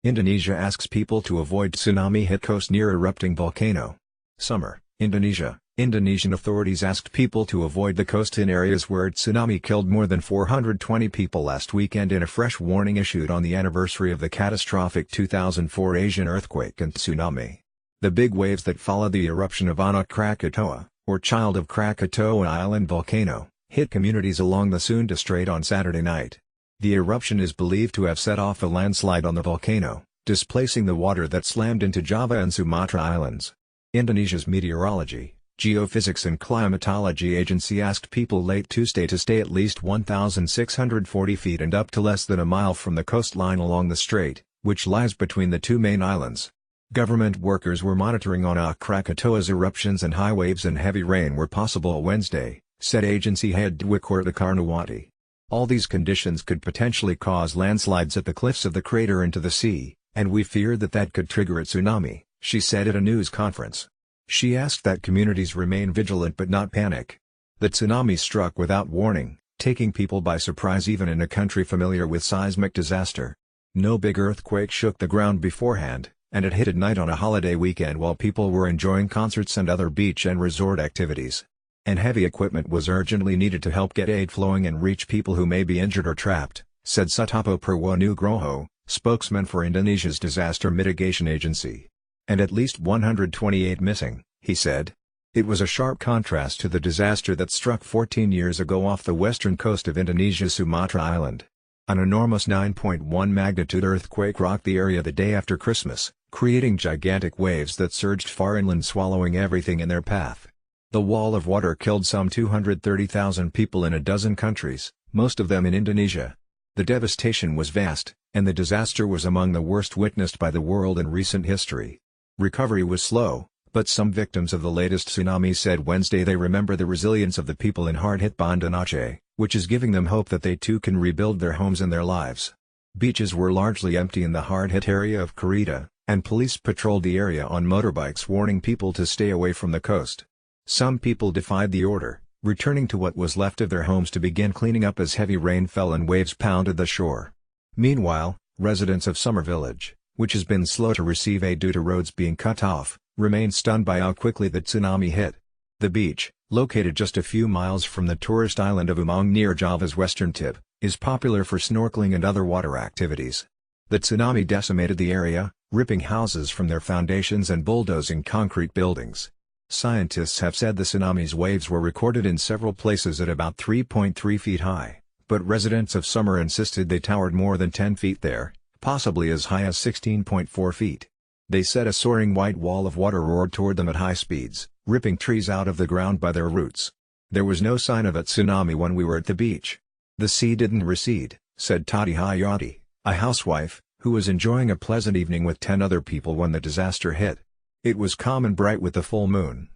Indonesia asks people to avoid tsunami-hit coast near erupting volcano. Summer, Indonesia. Indonesian authorities asked people to avoid the coast in areas where a tsunami killed more than 420 people last weekend in a fresh warning issued on the anniversary of the catastrophic 2004 Asian earthquake and tsunami. The big waves that followed the eruption of Anak Krakatoa, or Child of Krakatoa Island volcano, hit communities along the Sunda Strait on Saturday night. The eruption is believed to have set off a landslide on the volcano, displacing the water that slammed into Java and Sumatra Islands. Indonesia's Meteorology, Geophysics and Climatology Agency asked people late Tuesday to stay at least 1,640 feet and up to less than a mile from the coastline along the strait, which lies between the two main islands. Government workers were monitoring Anak Krakatoa's eruptions and high waves and heavy rain were possible Wednesday, said agency head Dwi Karnawati. All these conditions could potentially cause landslides at the cliffs of the crater into the sea, and we fear that could trigger a tsunami, she said at a news conference. She asked that communities remain vigilant but not panic. The tsunami struck without warning, taking people by surprise even in a country familiar with seismic disaster. No big earthquake shook the ground beforehand, and it hit at night on a holiday weekend while people were enjoying concerts and other beach and resort activities. And heavy equipment was urgently needed to help get aid flowing and reach people who may be injured or trapped, said Sutopo Purwo Nugroho, spokesman for Indonesia's disaster mitigation agency. And at least 128 missing, he said. It was a sharp contrast to the disaster that struck 14 years ago off the western coast of Indonesia's Sumatra Island. An enormous 9.1 magnitude earthquake rocked the area the day after Christmas, creating gigantic waves that surged far inland, swallowing everything in their path. The wall of water killed some 230,000 people in a dozen countries, most of them in Indonesia. The devastation was vast, and the disaster was among the worst witnessed by the world in recent history. Recovery was slow, but some victims of the latest tsunami said Wednesday they remember the resilience of the people in hard-hit Banda Aceh, which is giving them hope that they too can rebuild their homes and their lives. Beaches were largely empty in the hard-hit area of Kurita, and police patrolled the area on motorbikes warning people to stay away from the coast. Some people defied the order, returning to what was left of their homes to begin cleaning up as heavy rain fell and waves pounded the shore. Meanwhile, residents of Summer Village, which has been slow to receive aid due to roads being cut off, remain stunned by how quickly the tsunami hit. The beach, located just a few miles from the tourist island of Umang near Java's western tip, is popular for snorkeling and other water activities. The tsunami decimated the area, ripping houses from their foundations and bulldozing concrete buildings. Scientists have said the tsunami's waves were recorded in several places at about 3.3 feet high, but residents of Summer insisted they towered more than 10 feet there, possibly as high as 16.4 feet. They said a soaring white wall of water roared toward them at high speeds, ripping trees out of the ground by their roots. There was no sign of a tsunami when we were at the beach. The sea didn't recede, said Tati Hayati, a housewife, who was enjoying a pleasant evening with 10 other people when the disaster hit. It was calm and bright with the full moon.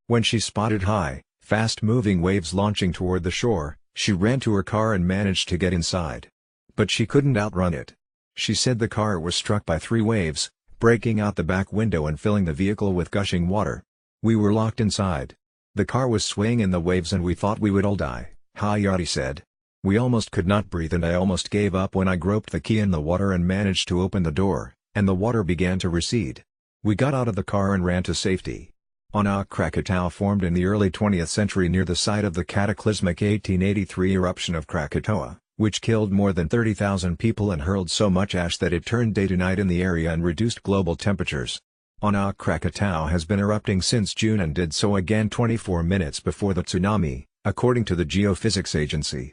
When she spotted high, fast-moving waves launching toward the shore, she ran to her car and managed to get inside. But she couldn't outrun it. She said the car was struck by 3 waves, breaking out the back window and filling the vehicle with gushing water. We were locked inside. The car was swaying in the waves and we thought we would all die, Hayati said. We almost could not breathe and I almost gave up when I groped the key in the water and managed to open the door, and the water began to recede. We got out of the car and ran to safety. Anak Krakatoa formed in the early 20th century near the site of the cataclysmic 1883 eruption of Krakatoa, which killed more than 30,000 people and hurled so much ash that it turned day to night in the area and reduced global temperatures. Anak Krakatoa has been erupting since June and did so again 24 minutes before the tsunami, according to the Geophysics Agency.